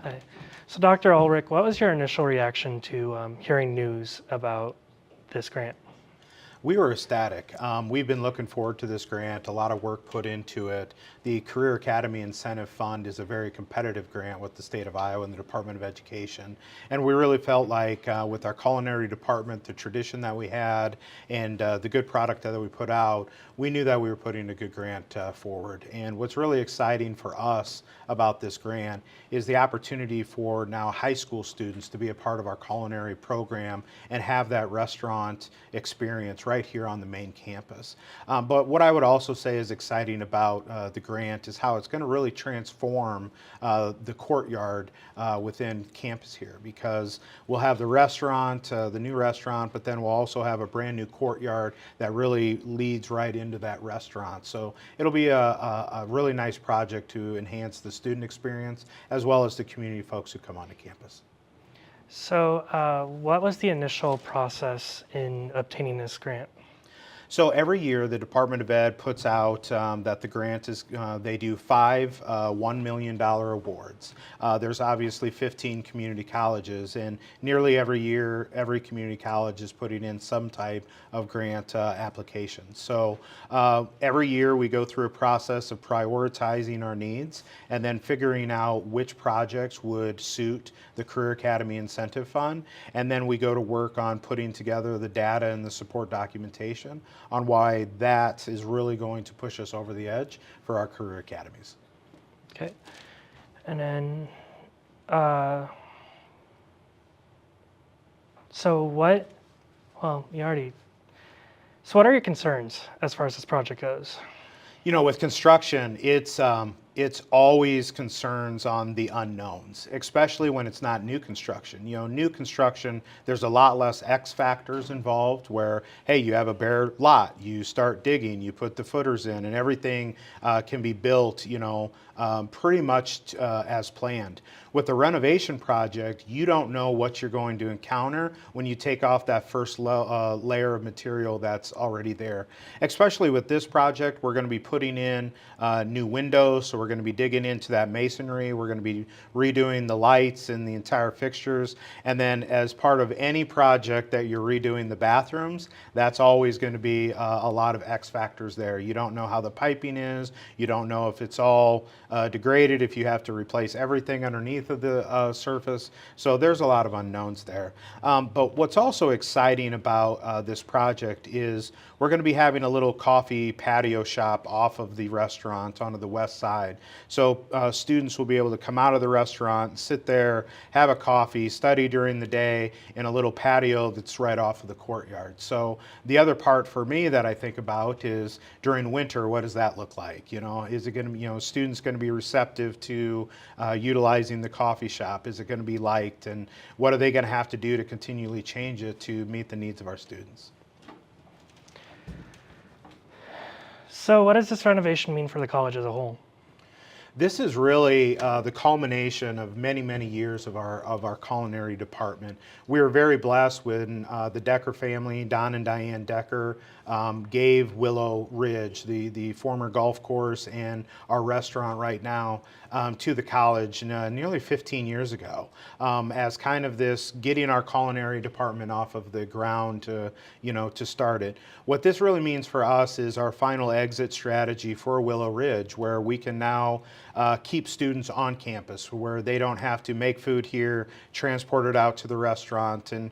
Hi. So Dr. Ulrich, what was your initial reaction to hearing news about this grant? We were ecstatic. We've been looking forward to this grant, a lot of work put into it. The Career Academy Incentive Fund is a very competitive grant with the state of Iowa and the Department of Education. And we really felt like with our culinary department, the tradition that we had, and the good product that we put out, we knew that we were putting a good grant forward. And what's really exciting for us about this grant is the opportunity for now high school students to be a part of our culinary program and have that restaurant experience right here on the main campus. But what I would also say is exciting about the grant is how it's going to really transform the courtyard within campus here, because we'll have the restaurant, the new restaurant, but then we'll also have a brand new courtyard that really leads right into that restaurant. So it'll be a really nice project to enhance the student experience as well as the community folks who come onto campus. So what was the initial process in obtaining this grant? So every year, the Department of Ed puts out that the grant is, they do five $1 million awards. There's obviously 15 community colleges, and nearly every year, every community college is putting in some type of grant application. So every year, we go through a process of prioritizing our needs and then figuring out which projects would suit the Career Academy Incentive Fund, and then we go to work on putting together the data and the support documentation on why that is really going to push us over the edge for our career academies. Okay. And then, so what are your concerns as far as this project goes? You know, with construction, it's always concerns on the unknowns, especially when it's not new construction. You know, new construction, there's a lot less X factors involved where, hey, you have a bare lot, you start digging, you put the footers in, and everything can be built, pretty much as planned. With the renovation project, you don't know what you're going to encounter when you take off that first layer of material that's already there. Especially with this project, we're going to be putting in new windows, so we're going to be digging into that masonry. We're going to be redoing the lights and the entire fixtures. And then as part of any project that you're redoing the bathrooms, that's always going to be a lot of X factors there. You don't know how the piping is. You don't know if it's all degraded, if you have to replace everything underneath of the surface. So there's a lot of unknowns there. But what's also exciting about this project is we're going to be having a little coffee patio shop off of the restaurant onto the west side. So students will be able to come out of the restaurant, sit there, have a coffee, study during the day in a little patio that's right off of the courtyard. So the other part for me that I think about is during winter, what does that look like? Is it going to be, students going to be receptive to utilizing the coffee shop? Is it going to be liked? And what are they going to have to do to continually change it to meet the needs of our students? So what does this renovation mean for the college as a whole? This is really the culmination of many, many years of our culinary department. We were very blessed when the Decker family, Don and Diane Decker, gave Willow Ridge, the former golf course and our restaurant right now, to the college nearly 15 years ago, as kind of this getting our culinary department off of the ground to start it. What this really means for us is our final exit strategy for Willow Ridge, where we can now keep students on campus, where they don't have to make food here, transport it out to the restaurant, and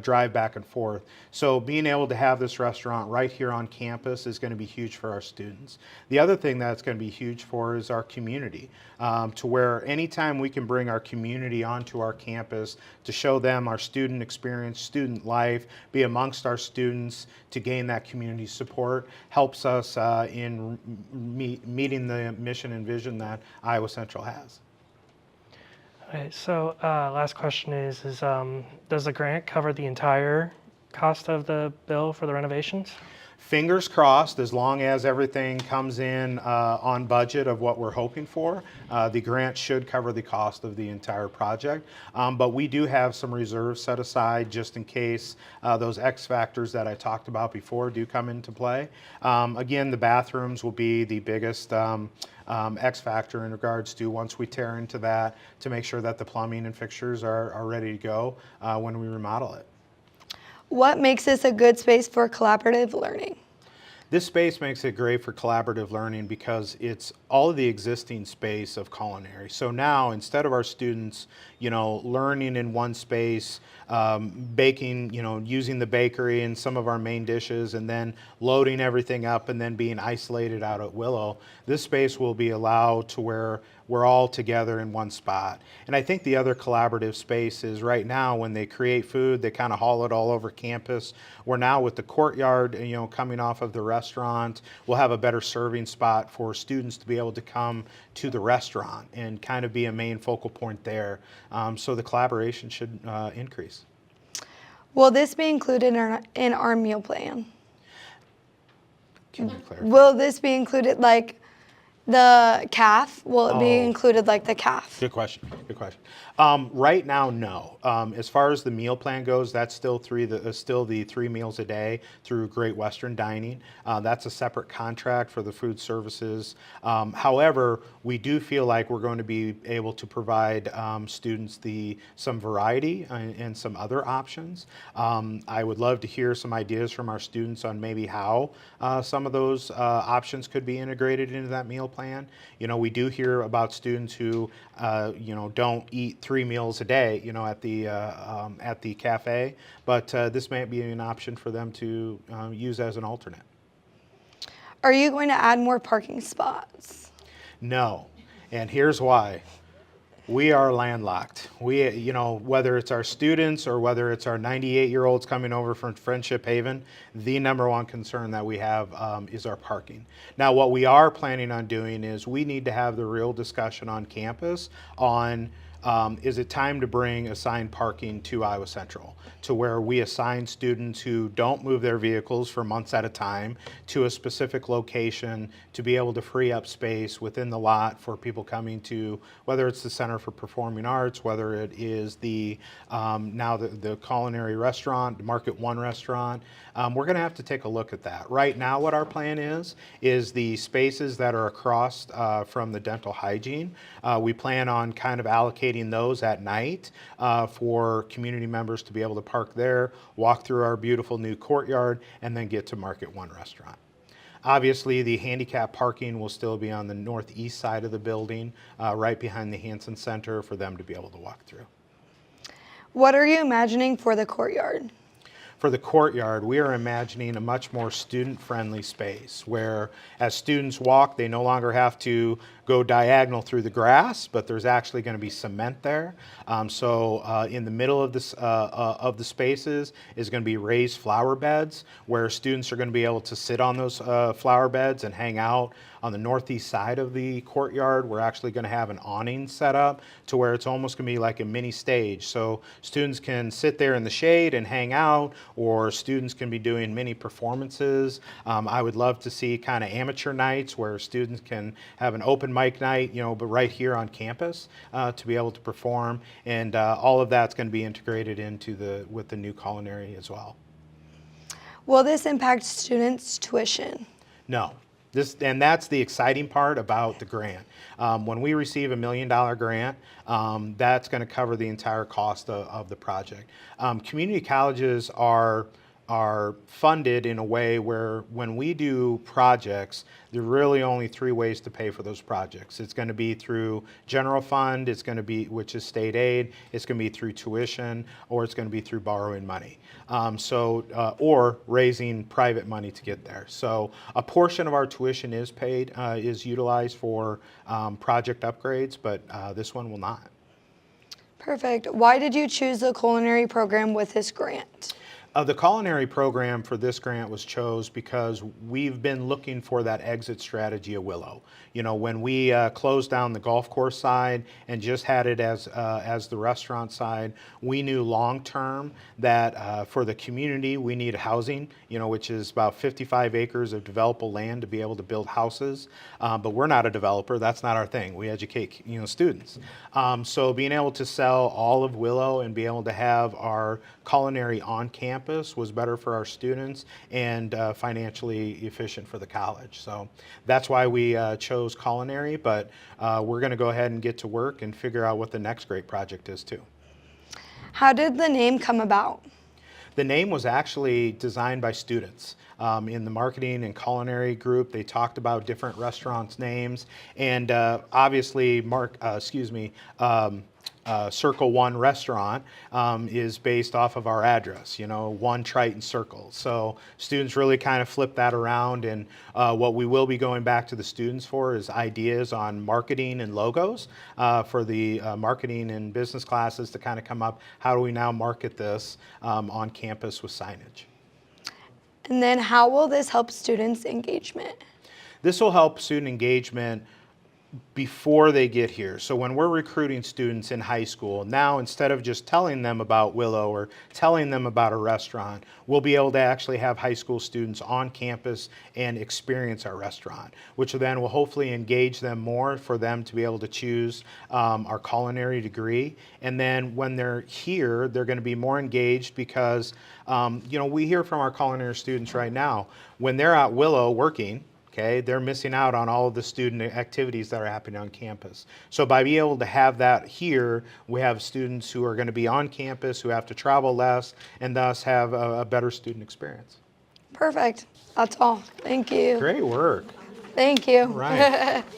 drive back and forth. So being able to have this restaurant right here on campus is going to be huge for our students. The other thing that's going to be huge for is our community, to where anytime we can bring our community onto our campus to show them our student experience, student life, be amongst our students to gain that community support, helps us in meeting the mission and vision that Iowa Central has. Okay, so last question is does the grant cover the entire cost of the bill for the renovations? Fingers crossed, as long as everything comes in on budget of what we're hoping for, the grant should cover the cost of the entire project. But we do have some reserves set aside just in case those X factors that I talked about before do come into play. Again, the bathrooms will be the biggest X factor in regards to once we tear into that to make sure that the plumbing and fixtures are ready to go when we remodel it. What makes this a good space for collaborative learning? This space makes it great for collaborative learning because it's all of the existing space of culinary. So now, instead of our students, learning in one space, baking, using the bakery and some of our main dishes and then loading everything up and then being isolated out at Willow, this space will be allowed to where we're all together in one spot. And I think the other collaborative space is right now when they create food, they kind of haul it all over campus. We're now with the courtyard, coming off of the restaurant, we'll have a better serving spot for students to be able to come to the restaurant and kind of be a main focal point there. So the collaboration should increase. Will this be included in our meal plan? Can you clarify? Will this be included like the CAF? Will it be included like the CAF? Good question. Good question. Right now, no. As far as the meal plan goes, that's still the 3 meals a day through Great Western Dining. That's a separate contract for the food services. However, we do feel like we're going to be able to provide students some variety and some other options. I would love to hear some ideas from our students on maybe how some of those options could be integrated into that meal plan. We do hear about students who don't eat 3 meals a day, at the cafe, but this might be an option for them to use as an alternate. Are you going to add more parking spots? No, and here's why. We are landlocked. Whether it's our students or whether it's our 98-year-olds coming over from Friendship Haven, the number one concern that we have is our parking. Now, what we are planning on doing is we need to have the real discussion on campus on is it time to bring assigned parking to Iowa Central, to where we assign students who don't move their vehicles for months at a time to a specific location to be able to free up space within the lot for people coming to, whether it's the Center for Performing Arts, whether it is now the culinary restaurant, the Market One restaurant. We're going to have to take a look at that. Right now, what our plan is the spaces that are across from the dental hygiene. We plan on kind of allocating those at night for community members to be able to park there, walk through our beautiful new courtyard, and then get to Market One restaurant. Obviously, the handicap parking will still be on the northeast side of the building, right behind the Hansen Center for them to be able to walk through. What are you imagining for the courtyard? For the courtyard, we are imagining a much more student-friendly space where as students walk, they no longer have to go diagonal through the grass, but there's actually going to be cement there. So in the middle of the spaces is going to be raised flower beds where students are going to be able to sit on those flower beds and hang out. On the northeast side of the courtyard, we're actually going to have an awning set up to where it's almost going to be like a mini stage. So students can sit there in the shade and hang out, or students can be doing mini performances. I would love to see kind of amateur nights where students can have an open mic night, but right here on campus to be able to perform. And all of that's going to be integrated with the new culinary as well. Will this impact students' tuition? No. And that's the exciting part about the grant. When we receive $1 million grant, that's going to cover the entire cost of the project. Community colleges are funded in a way where when we do projects, there are really only 3 ways to pay for those projects. It's going to be through general fund, it's going to be, which is state aid, it's going to be through tuition, or it's going to be through borrowing money. Or raising private money to get there. So a portion of our tuition is paid, is utilized for project upgrades, but this one will not. Perfect. Why did you choose the culinary program with this grant? The culinary program for this grant was chose because we've been looking for that exit strategy of Willow. You know, when we closed down the golf course side and just had it as the restaurant side, we knew long term that for the community we need housing, you know, which is about 55 acres of developable land to be able to build houses. But we're not a developer; that's not our thing. We educate, you know, students. So being able to sell all of Willow and be able to have our culinary on campus was better for our students and financially efficient for the college. So that's why we chose culinary, but we're going to go ahead and get to work and figure out what the next great project is too. How did the name come about? The name was actually designed by students. In the marketing and culinary group, they talked about different restaurants' names, and obviously, Circle One Restaurant is based off of our address, you know, 1 Triton Circle. So students really kind of flip that around, and what we will be going back to the students for is ideas on marketing and logos for the marketing and business classes to kind of come up, how do we now market this on campus with signage? And then how will this help students' engagement? This will help student engagement before they get here. So when we're recruiting students in high school, now instead of just telling them about Willow or telling them about a restaurant, we'll be able to actually have high school students on campus and experience our restaurant, which then will hopefully engage them more for them to be able to choose our culinary degree. And then when they're here, they're going to be more engaged because, you know, we hear from our culinary students right now, when they're at Willow working, okay, they're missing out on all of the student activities that are happening on campus. So by being able to have that here, we have students who are going to be on campus, who have to travel less, and thus have a better student experience. Perfect. That's all. Thank you. Great work. Thank you. Right.